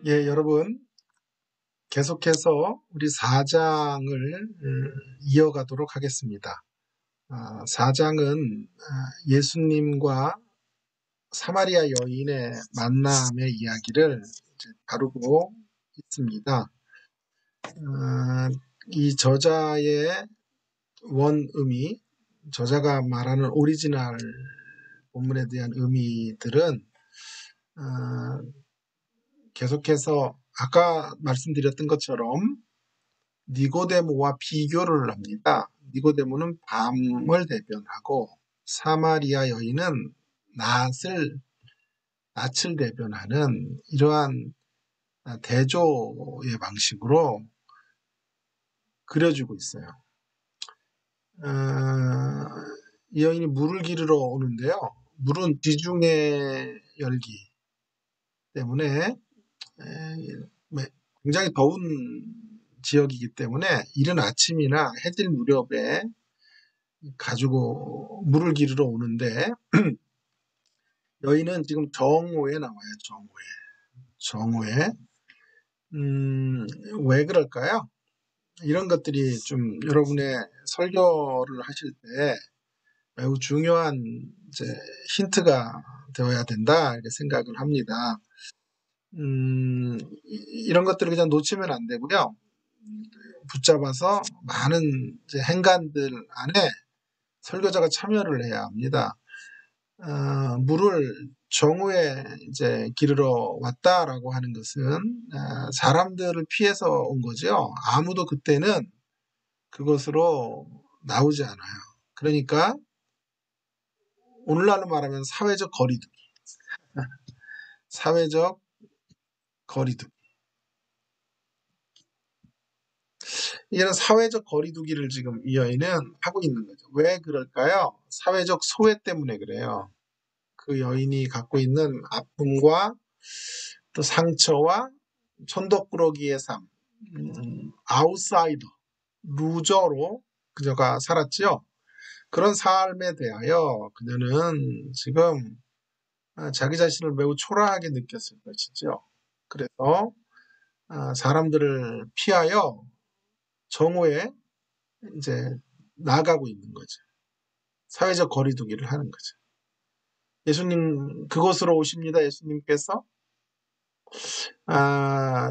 예, 여러분, 계속해서 우리 4장을 이어가도록 하겠습니다. 4장은 예수님과 사마리아 여인의 만남의 이야기를 이제 다루고 있습니다. 이 저자의 원의미, 저자가 말하는 오리지널 본문에 대한 의미들은 계속해서 아까 말씀드렸던 것처럼 니고데모와 비교를 합니다. 니고데모는 밤을 대변하고 사마리아 여인은 낯을 대변하는 이러한 대조의 방식으로 그려주고 있어요. 이 여인이 물을 기르러 오는데요. 물은 지중해 열기 때문에 굉장히 더운 지역이기 때문에 이른 아침이나 해질 무렵에 가지고 물을 기르러 오는데 여인은 지금 정오에 나와요. 정오에. 왜 그럴까요? 이런 것들이 좀 여러분의 설교를 하실 때 매우 중요한 이제 힌트가 되어야 된다 이렇게 생각을 합니다. 이런 것들을 그냥 놓치면 안 되고요. 붙잡아서 많은 이제 행간들 안에 설교자가 참여를 해야 합니다. 물을 정오에 이제 기르러 왔다라고 하는 것은 사람들을 피해서 온 거죠. 아무도 그때는 그것으로 나오지 않아요. 그러니까 오늘날로 말하면 사회적 거리두기. 사회적 거리두기. 이런 사회적 거리두기를 지금 이 여인은 하고 있는 거죠. 왜 그럴까요? 사회적 소외 때문에 그래요. 그 여인이 갖고 있는 아픔과 또 상처와 천덕꾸러기의 삶, 아웃사이더, 루저로 그녀가 살았지요. 그런 삶에 대하여 그녀는 지금 자기 자신을 매우 초라하게 느꼈을 것이죠. 그래서 사람들을 피하여 정오에 이제 나가고 있는 거죠. 사회적 거리두기를 하는 거죠. 예수님 그곳으로 오십니다. 예수님께서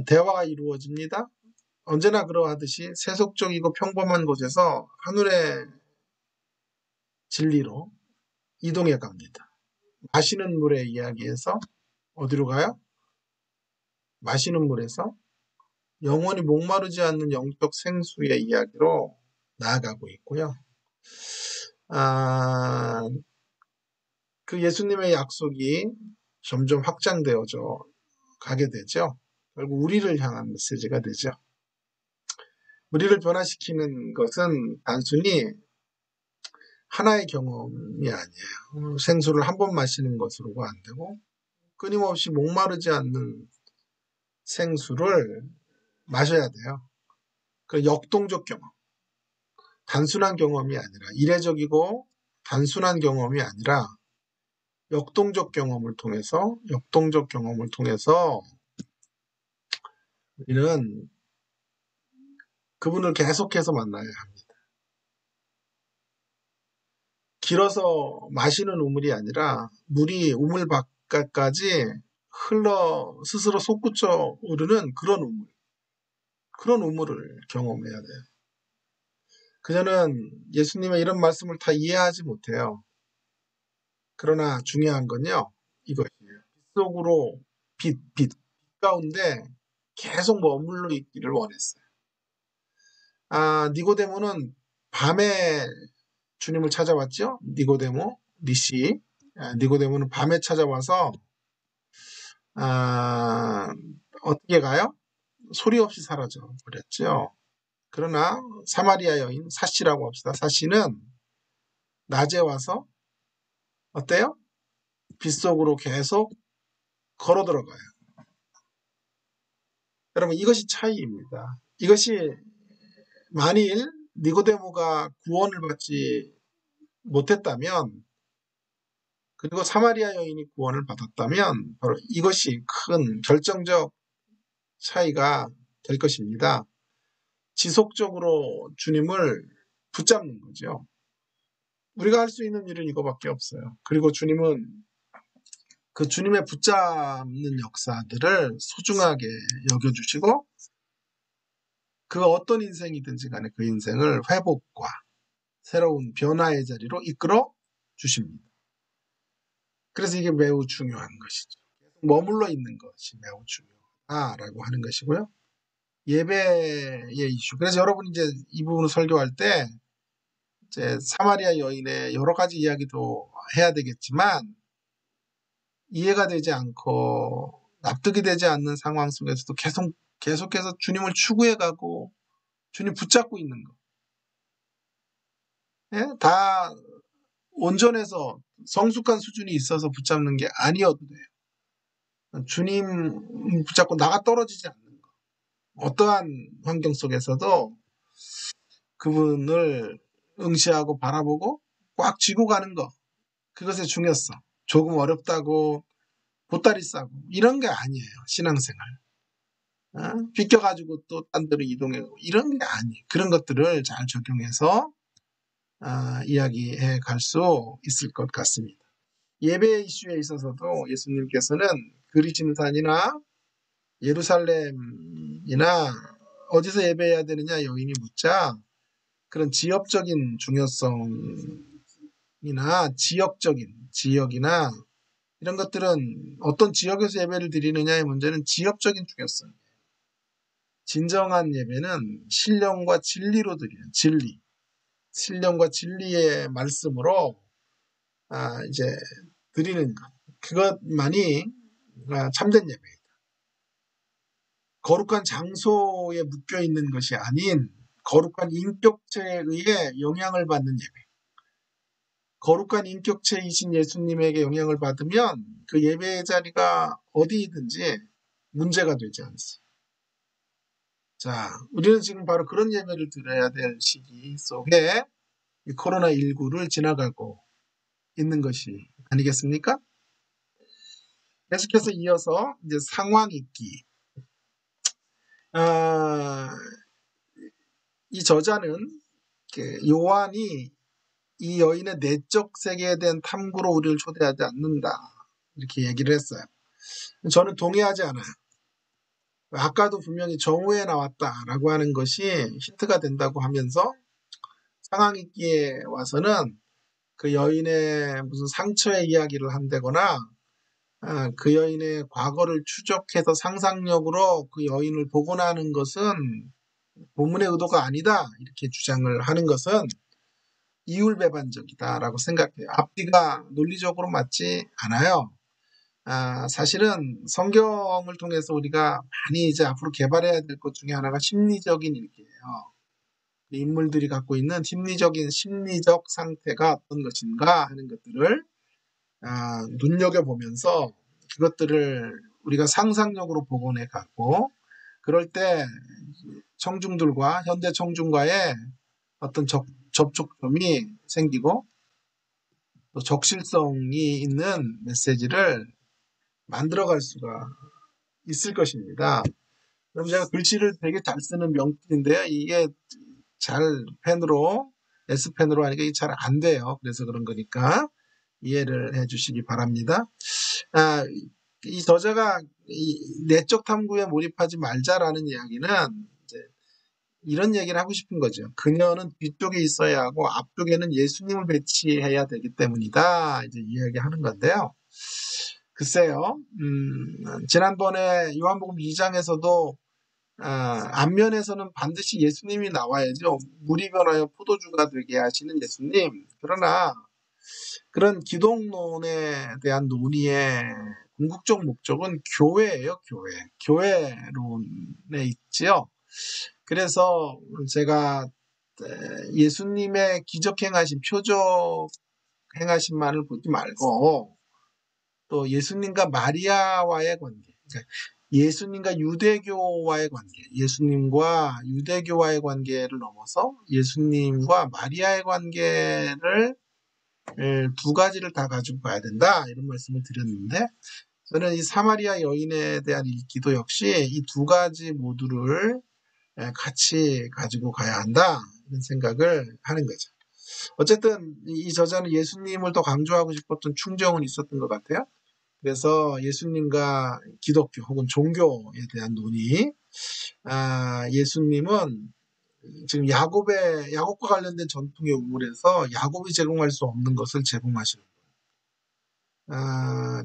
대화가 이루어집니다. 언제나 그러하듯이 세속적이고 평범한 곳에서 하늘의 진리로 이동해 갑니다. 마시는 물의 이야기에서 어디로 가요? 마시는 물에서 영원히 목마르지 않는 영적 생수의 이야기로 나아가고 있고요. 그 예수님의 약속이 점점 확장되어져 가게 되죠. 결국 우리를 향한 메시지가 되죠. 우리를 변화시키는 것은 단순히 하나의 경험이 아니에요. 생수를 한 번 마시는 것으로가 안 되고 끊임없이 목마르지 않는 생수를 마셔야 돼요. 그 역동적 경험, 단순한 경험이 아니라 이례적이고 단순한 경험이 아니라 역동적 경험을 통해서 우리는 그분을 계속해서 만나야 합니다. 길어서 마시는 우물이 아니라 물이 우물 바깥까지 흘러 스스로 솟구쳐 오르는 그런 우물을 경험해야 돼요. 그녀는 예수님의 이런 말씀을 다 이해하지 못해요. 그러나 중요한 건요, 이것이에요. 빛 가운데 계속 머물러 있기를 원했어요. 니고데모는 밤에 주님을 찾아왔죠. 니시. 니고데모는 밤에 찾아와서 어떻게 가요? 소리 없이 사라져 버렸죠. 그러나 사마리아 여인 사씨라고 합시다. 사씨는 낮에 와서 어때요? 빗속으로 계속 걸어 들어가요. 여러분 이것이 차이입니다. 이것이 만일 니고데모가 구원을 받지 못했다면 그리고 사마리아 여인이 구원을 받았다면 바로 이것이 큰 결정적 차이가 될 것입니다. 지속적으로 주님을 붙잡는 거죠. 우리가 할 수 있는 일은 이거밖에 없어요. 그리고 주님은 그 주님의 붙잡는 역사들을 소중하게 여겨주시고 그 어떤 인생이든지 간에 그 인생을 회복과 새로운 변화의 자리로 이끌어 주십니다. 그래서 이게 매우 중요한 것이죠. 머물러 있는 것이 매우 중요하다라고 하는 것이고요. 예배의 이슈. 그래서 여러분 이제 이 부분을 설교할 때 이제 사마리아 여인의 여러 가지 이야기도 해야 되겠지만 이해가 되지 않고 납득이 되지 않는 상황 속에서도 계속해서 주님을 추구해가고 주님 붙잡고 있는 거. 예? 다 온전해서 성숙한 수준이 있어서 붙잡는 게 아니어도 돼요. 주님 붙잡고 나가 떨어지지 않는 거. 어떠한 환경 속에서도 그분을 응시하고 바라보고 꽉 쥐고 가는 거. 그것의 중요성. 조금 어렵다고 보따리 싸고 이런 게 아니에요. 신앙생활. 비껴가지고 또 딴 데로 이동하고 이런 게 아니에요. 그런 것들을 잘 적용해서 이야기해 갈 수 있을 것 같습니다. 예배 이슈에 있어서도 예수님께서는 그리심산이나 예루살렘이나 어디서 예배해야 되느냐 여인이 묻자 그런 지역적인 중요성이나 지역이나 이런 것들은 어떤 지역에서 예배를 드리느냐의 문제는 지역적인 중요성. 진정한 예배는 신령과 진리로 드리는 진리. 신령과 진리의 말씀으로 이제 드리는 것. 그것만이 참된 예배이다. 거룩한 장소에 묶여 있는 것이 아닌 거룩한 인격체에 의해 영향을 받는 예배. 거룩한 인격체이신 예수님에게 영향을 받으면 그 예배의 자리가 어디든지 문제가 되지 않습니다. 자, 우리는 지금 바로 그런 예배를 드려야 될 시기 속에 이 코로나19를 지나가고 있는 것이 아니겠습니까? 계속해서 이어서 이제 상황 읽기. 이 저자는 요한이 이 여인의 내적 세계에 대한 탐구로 우리를 초대하지 않는다. 이렇게 얘기를 했어요. 저는 동의하지 않아요. 아까도 분명히 정오에 나왔다라고 하는 것이 힌트가 된다고 하면서 상황 읽기에 와서는 그 여인의 무슨 상처의 이야기를 한다거나 그 여인의 과거를 추적해서 상상력으로 그 여인을 복원하는 것은 본문의 의도가 아니다. 이렇게 주장을 하는 것은 이율배반적이다라고 생각해요. 앞뒤가 논리적으로 맞지 않아요. 사실은 성경을 통해서 우리가 많이 이제 앞으로 개발해야 될 것 중에 하나가 심리적인 일기예요. 인물들이 갖고 있는 심리적 상태가 어떤 것인가 하는 것들을 눈여겨보면서 그것들을 우리가 상상력으로 복원해 가고 그럴 때 청중들과 현대 청중과의 어떤 접촉점이 생기고 또 적실성이 있는 메시지를 만들어갈 수가 있을 것입니다. 그럼 제가 글씨를 되게 잘 쓰는 명필인데요. 이게 잘 S펜으로 하니까 이게 잘 안 돼요. 그래서 그런 거니까 이해를 해주시기 바랍니다. 이 저자가 이 내적 탐구에 몰입하지 말자라는 이야기는 이제 이런 얘기를 하고 싶은 거죠. 그녀는 뒤쪽에 있어야 하고 앞쪽에는 예수님을 배치해야 되기 때문이다. 이제 이야기하는 건데요. 글쎄요. 지난번에 요한복음 2장에서도 앞면에서는 반드시 예수님이 나와야죠. 물이 변하여 포도주가 되게 하시는 예수님. 그러나 그런 기독론에 대한 논의의 궁극적 목적은 교회예요. 교회론에 있지요. 그래서 제가 예수님의 기적 행하신 표적 행하신만을 보지 말고 또 예수님과 마리아와의 관계, 그러니까 예수님과 유대교와의 관계, 예수님과 유대교와의 관계를 넘어서 예수님과 마리아의 관계를 두 가지를 다 가지고 가야 된다 이런 말씀을 드렸는데 저는 이 사마리아 여인에 대한 이 기도 역시 이 두 가지 모두를 같이 가지고 가야 한다 이런 생각을 하는 거죠. 어쨌든 이 저자는 예수님을 더 강조하고 싶었던 충정은 있었던 것 같아요. 그래서 예수님과 기독교 혹은 종교에 대한 논의, 예수님은 지금 야곱과 관련된 전통의 우물에서 야곱이 제공할 수 없는 것을 제공하시는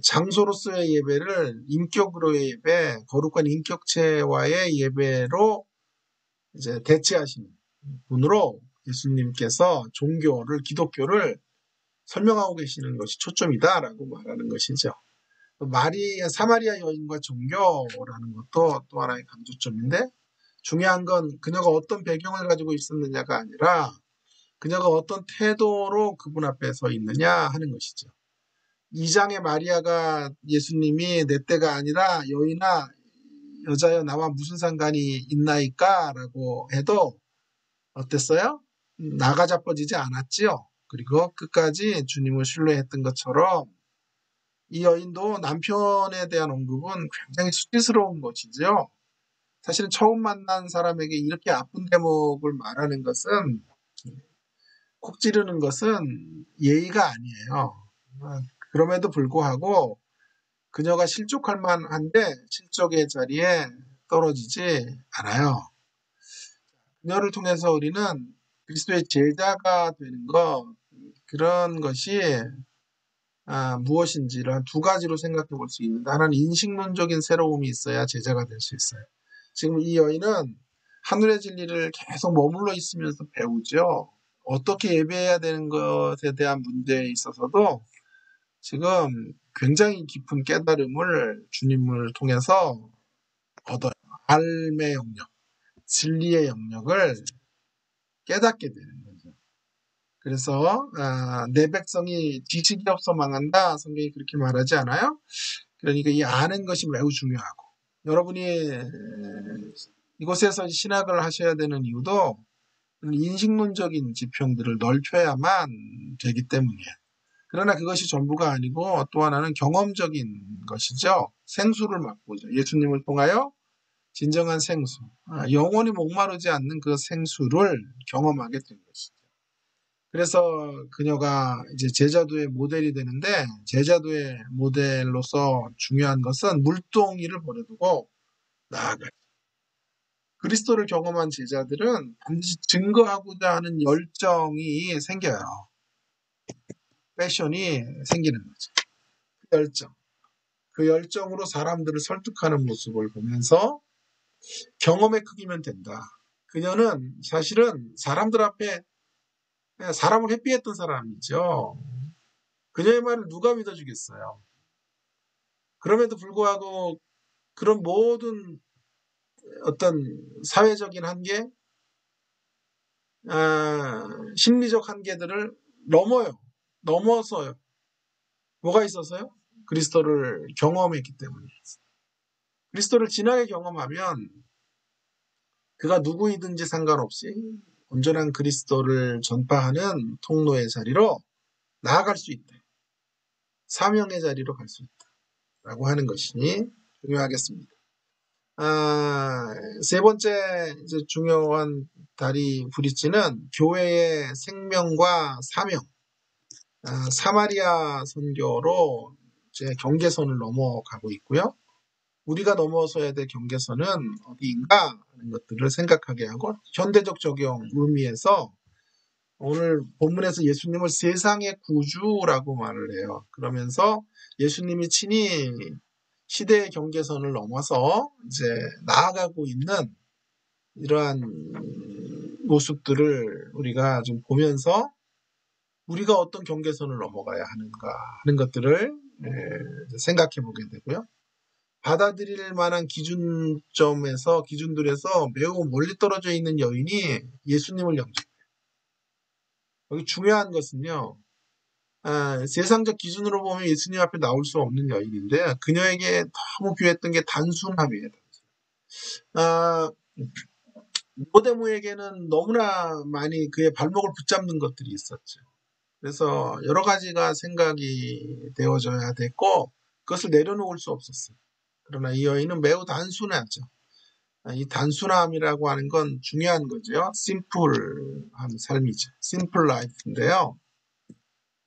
장소로서의 예배를 인격으로의 예배, 거룩한 인격체와의 예배로 이제 대체하시는 분으로 예수님께서 기독교를 설명하고 계시는 것이 초점이다라고 말하는 것이죠. 사마리아 여인과 종교라는 것도 또 하나의 강조점인데, 중요한 건 그녀가 어떤 배경을 가지고 있었느냐가 아니라 그녀가 어떤 태도로 그분 앞에 서 있느냐 하는 것이죠. 2장의 마리아가 예수님이 내 때가 아니라 여인아 여자여 나와 무슨 상관이 있나이까 라고 해도 어땠어요? 나가 자빠지지 않았지요. 그리고 끝까지 주님을 신뢰했던 것처럼 이 여인도 남편에 대한 언급은 굉장히 수치스러운 것이죠. 사실은 처음 만난 사람에게 이렇게 아픈 대목을 말하는 것은, 콕 찌르는 것은 예의가 아니에요. 그럼에도 불구하고 그녀가 실족할 만한데 실족의 자리에 떨어지지 않아요. 그녀를 통해서 우리는 그리스도의 제자가 되는 것, 그런 것이 무엇인지를 한 두 가지로 생각해 볼 수 있는데, 하나는 인식론적인 새로움이 있어야 제자가 될 수 있어요. 지금 이 여인은 하늘의 진리를 계속 머물러 있으면서 배우죠. 어떻게 예배해야 되는 것에 대한 문제에 있어서도 지금 굉장히 깊은 깨달음을 주님을 통해서 얻어요. 삶의 영역, 진리의 영역을 깨닫게 되는 거죠. 그래서 내 백성이 지식이 없어 망한다. 성경이 그렇게 말하지 않아요? 그러니까 이 아는 것이 매우 중요하고, 여러분이 이곳에서 신학을 하셔야 되는 이유도 인식론적인 지평들을 넓혀야만 되기 때문이에요. 그러나 그것이 전부가 아니고 또 하나는 경험적인 것이죠. 생수를 맛보죠. 예수님을 통하여 진정한 생수, 영원히 목마르지 않는 그 생수를 경험하게 된 것이죠. 그래서 그녀가 이제 제자도의 모델이 되는데, 제자도의 모델로서 중요한 것은 물동이를 버려두고 나아가요. 그리스도를 경험한 제자들은 반드시 증거하고자 하는 열정이 생겨요. 패션이 생기는 거죠. 열정. 그 열정으로 사람들을 설득하는 모습을 보면서 경험의 크기면 된다. 그녀는 사실은 사람들 앞에 사람을 회피했던 사람이죠. 그녀의 말을 누가 믿어주겠어요. 그럼에도 불구하고 그런 모든 어떤 사회적인 한계, 심리적 한계들을 넘어서요. 뭐가 있어서요? 그리스도를 경험했기 때문에. 그리스도를 진하게 경험하면 그가 누구이든지 상관없이 온전한 그리스도를 전파하는 통로의 자리로 나아갈 수 있다. 사명의 자리로 갈 수 있다라고 하는 것이 중요하겠습니다. 세 번째 이제 중요한 다리 브릿지는 교회의 생명과 사명, 사마리아 선교로 이제 경계선을 넘어가고 있고요. 우리가 넘어서야 될 경계선은 어디인가 하는 것들을 생각하게 하고, 현대적 적용 의미에서 오늘 본문에서 예수님을 세상의 구주라고 말을 해요. 그러면서 예수님이 친히 시대의 경계선을 넘어서 이제 나아가고 있는 이러한 모습들을 우리가 좀 보면서 우리가 어떤 경계선을 넘어가야 하는가 하는 것들을 생각해 보게 되고요. 받아들일 만한 기준들에서 매우 멀리 떨어져 있는 여인이 예수님을 영접해요. 여기 중요한 것은요. 세상적 기준으로 보면 예수님 앞에 나올 수 없는 여인인데, 그녀에게 너무 귀했던 게 단순함이에요. 니고데모에게는 너무나 많이 그의 발목을 붙잡는 것들이 있었죠. 그래서 여러 가지가 생각이 되어져야 됐고, 그것을 내려놓을 수 없었어요. 그러나 이 여인은 매우 단순하죠. 이 단순함이라고 하는 건 중요한 거죠. 심플한 삶이죠. 심플 라이프인데요.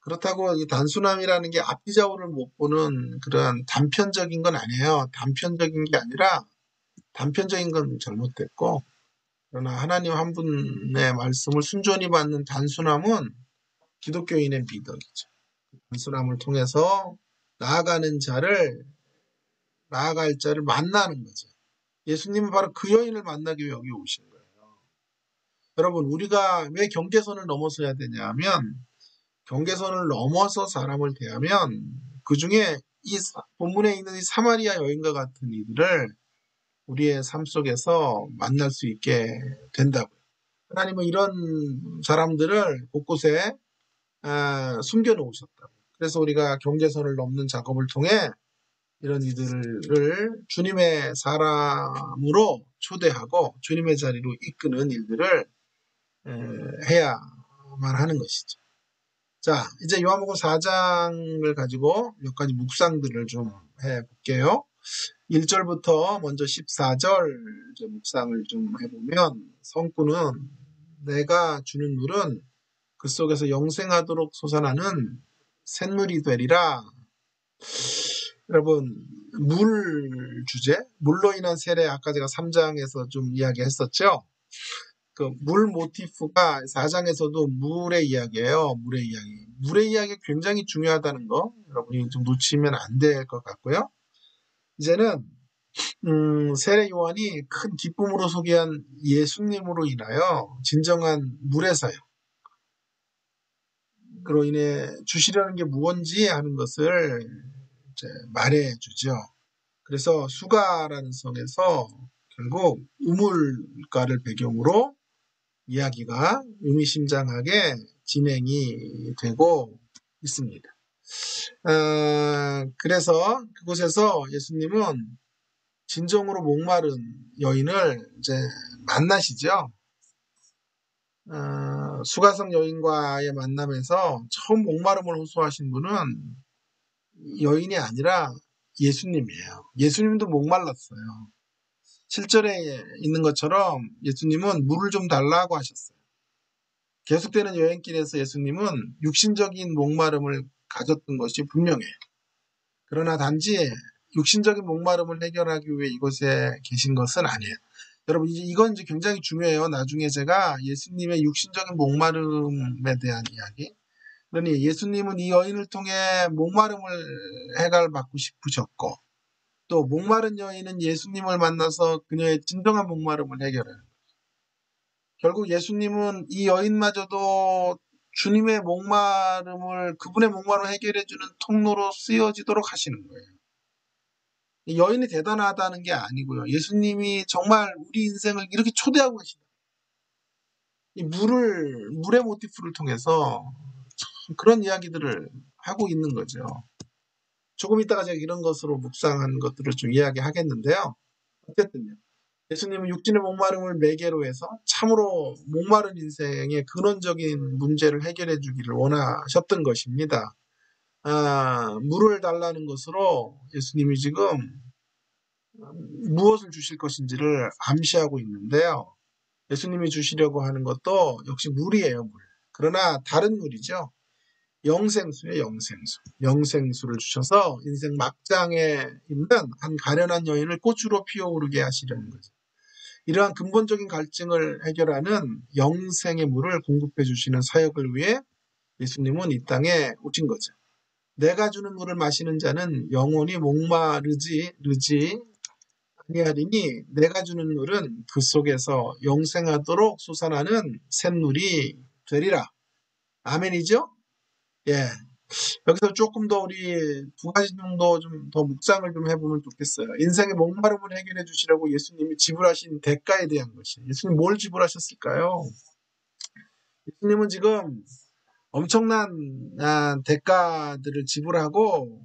그렇다고 이 단순함이라는 게 앞뒤 좌우를 못 보는 그런 단편적인 건 아니에요. 단편적인 게 아니라 단편적인 건 잘못됐고, 그러나 하나님 한 분의 말씀을 순전히 받는 단순함은 기독교인의 미덕이죠. 단순함을 통해서 나아갈 자를 만나는 거죠. 예수님은 바로 그 여인을 만나기 위해 여기 오신 거예요. 여러분, 우리가 왜 경계선을 넘어서야 되냐 하면, 경계선을 넘어서 사람을 대하면 그 중에 이 본문에 있는 이 사마리아 여인과 같은 이들을 우리의 삶 속에서 만날 수 있게 된다고요. 하나님은 이런 사람들을 곳곳에 숨겨놓으셨다고. 그래서 우리가 경계선을 넘는 작업을 통해 이런 이들을 주님의 사람으로 초대하고 주님의 자리로 이끄는 일들을 해야만 하는 것이죠. 자, 이제 요한복음 4장을 가지고 몇 가지 묵상들을 좀 해볼게요. 1절부터 먼저 14절 묵상을 좀 해보면, 성구는 내가 주는 물은 그 속에서 영생하도록 솟아나는 샘물이 되리라. 여러분, 물 주제, 물로 인한 세례, 아까 제가 3장에서 좀 이야기했었죠. 그 물 모티프가 4장에서도 물의 이야기예요. 물의 이야기. 물의 이야기 굉장히 중요하다는 거 여러분이 좀 놓치면 안 될 것 같고요. 이제는 세례 요한이 큰 기쁨으로 소개한 예수님으로 인하여 진정한 물의 사역, 그로 인해 주시려는 게 무언지 하는 것을 이제 말해주죠. 그래서 수가라는 성에서 결국 우물가를 배경으로 이야기가 의미심장하게 진행이 되고 있습니다. 그래서 그곳에서 예수님은 진정으로 목마른 여인을 이제 만나시죠. 수가성 여인과의 만남에서 처음 목마름을 호소하신 분은 여인이 아니라 예수님이에요. 예수님도 목말랐어요. 7절에 있는 것처럼 예수님은 물을 좀 달라고 하셨어요. 계속되는 여행길에서 예수님은 육신적인 목마름을 가졌던 것이 분명해요. 그러나 단지 육신적인 목마름을 해결하기 위해 이곳에 계신 것은 아니에요. 여러분, 이건 이제 굉장히 중요해요. 나중에 제가 예수님의 육신적인 목마름에 대한 이야기. 그러니 예수님은 이 여인을 통해 목마름을 해결받고 싶으셨고, 또 목마른 여인은 예수님을 만나서 그녀의 진정한 목마름을 해결해요. 결국 예수님은 이 여인마저도 주님의 목마름을, 그분의 목마름을 해결해주는 통로로 쓰여지도록 하시는 거예요. 이 여인이 대단하다는 게 아니고요. 예수님이 정말 우리 인생을 이렇게 초대하고 계시다. 이 물의 모티프를 통해서 그런 이야기들을 하고 있는 거죠. 조금 이따가 제가 이런 것으로 묵상한 것들을 좀 이야기하겠는데요. 어쨌든요. 예수님은 육신의 목마름을 매개로 해서 참으로 목마른 인생의 근원적인 문제를 해결해 주기를 원하셨던 것입니다. 물을 달라는 것으로 예수님이 지금 무엇을 주실 것인지를 암시하고 있는데요. 예수님이 주시려고 하는 것도 역시 물이에요, 물. 그러나 다른 물이죠. 영생수예요, 영생수. 영생수를 주셔서 인생 막장에 있는 한 가련한 여인을 꽃으로 피어오르게 하시려는 거죠. 이러한 근본적인 갈증을 해결하는 영생의 물을 공급해 주시는 사역을 위해 예수님은 이 땅에 오신 거죠. 내가 주는 물을 마시는 자는 영원히 목마르지 아니하리니 내가 주는 물은 그 속에서 영생하도록 솟아나는 샘물이 되리라. 아멘이죠? 예. 여기서 조금 더 우리 두 가지 정도 좀 더 묵상을 좀 해보면 좋겠어요. 인생의 목마름을 해결해 주시라고 예수님이 지불하신 대가에 대한 것이. 예수님 뭘 지불하셨을까요? 예수님은 지금 엄청난 대가들을 지불하고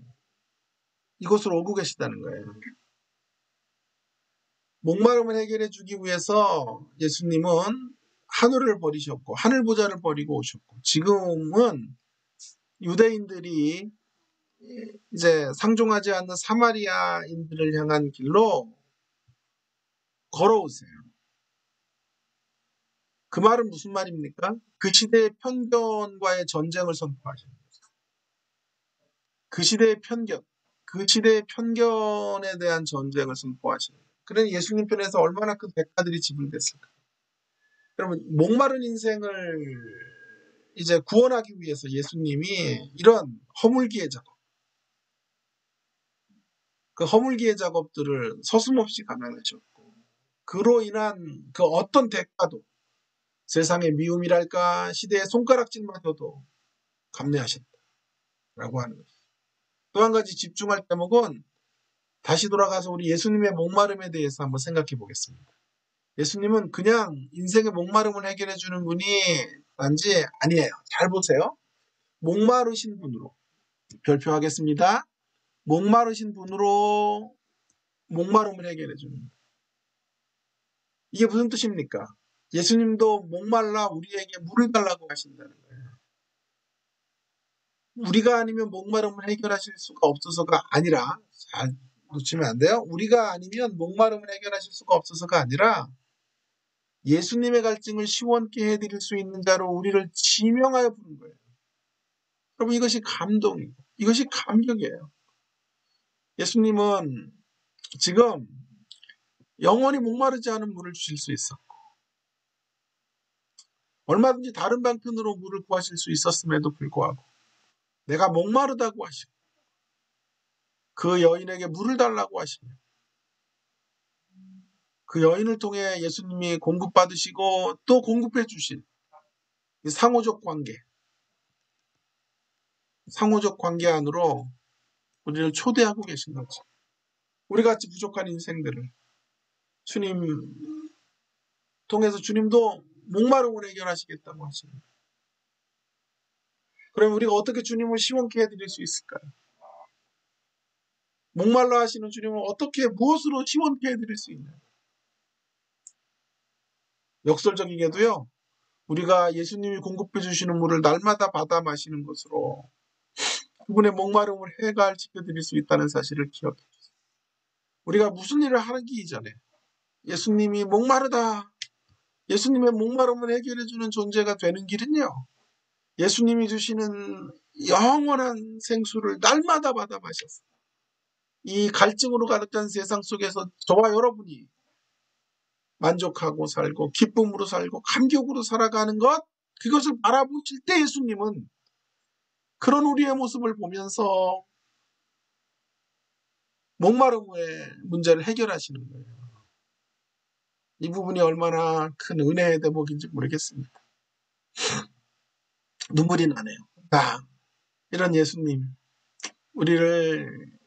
이곳으로 오고 계시다는 거예요. 목마름을 해결해 주기 위해서 예수님은 하늘을 버리셨고 하늘 보좌를 버리고 오셨고, 지금은 유대인들이 이제 상종하지 않는 사마리아인들을 향한 길로 걸어오세요. 그 말은 무슨 말입니까? 그 시대의 편견과의 전쟁을 선포하시는 거죠. 그 시대의 편견, 그 시대의 편견에 대한 전쟁을 선포하시는 거예요. 그런 예수님 편에서 얼마나 큰 대가들이 지불됐을까. 여러분, 목마른 인생을 이제 구원하기 위해서 예수님이 이런 허물기의 작업, 그 허물기의 작업들을 서슴없이 감당하셨고, 그로 인한 그 어떤 대가도 세상의 미움이랄까 시대의 손가락질마저도 감내하셨다라고 하는 거죠. 또 한 가지 집중할 대목은 다시 돌아가서 우리 예수님의 목마름에 대해서 한번 생각해 보겠습니다. 예수님은 그냥 인생의 목마름을 해결해 주는 분이 단지 아니에요. 잘 보세요. 목마르신 분으로 별표하겠습니다. 목마르신 분으로 목마름을 해결해 주는 분. 이게 무슨 뜻입니까? 예수님도 목말라 우리에게 물을 달라고 하신다는 거예요. 우리가 아니면 목마름을 해결하실 수가 없어서가 아니라, 잘 놓치면 안 돼요. 우리가 아니면 목마름을 해결하실 수가 없어서가 아니라 예수님의 갈증을 시원케 해드릴 수 있는 자로 우리를 지명하여 부른 거예요. 여러분, 이것이 감동이고 이것이 감격이에요. 예수님은 지금 영원히 목마르지 않은 물을 주실 수 있어. 얼마든지 다른 방편으로 물을 구하실 수 있었음에도 불구하고 내가 목마르다고 하시고 그 여인에게 물을 달라고 하시며 그 여인을 통해 예수님이 공급받으시고 또 공급해 주신 이 상호적 관계 안으로 우리를 초대하고 계신 거죠. 우리같이 부족한 인생들을 주님 통해서 주님도 목마름을 해결하시겠다고 하십니다. 그럼 우리가 어떻게 주님을 시원케 해드릴 수 있을까요? 목말라 하시는 주님을 어떻게 무엇으로 시원케 해드릴 수 있나요? 역설적이게도요. 우리가 예수님이 공급해 주시는 물을 날마다 받아 마시는 것으로 그분의 목마름을 해결시켜드릴 수 있다는 사실을 기억해 주세요. 우리가 무슨 일을 하기 이전에 예수님이 목마르다. 예수님의 목마름을 해결해 주는 존재가 되는 길은요. 예수님이 주시는 영원한 생수를 날마다 받아 마셔서 이 갈증으로 가득한 세상 속에서 저와 여러분이 만족하고 살고 기쁨으로 살고 감격으로 살아가는 것, 그것을 바라보실 때 예수님은 그런 우리의 모습을 보면서 목마름의 문제를 해결하시는 거예요. 이 부분이 얼마나 큰 은혜의 대목인지 모르겠습니다. 눈물이 나네요. 이런 예수님, 우리를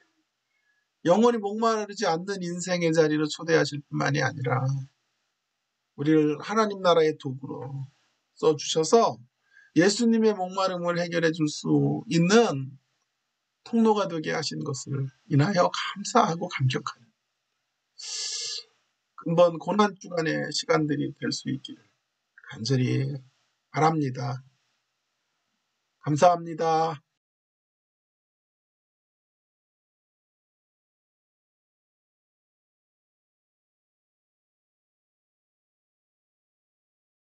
영원히 목마르지 않는 인생의 자리로 초대하실 뿐만이 아니라 우리를 하나님 나라의 도구로 써주셔서 예수님의 목마름을 해결해 줄 수 있는 통로가 되게 하신 것을 인하여 감사하고 감격하는 근본 고난 주간의 시간들이 될 수 있기를 간절히 바랍니다. 감사합니다.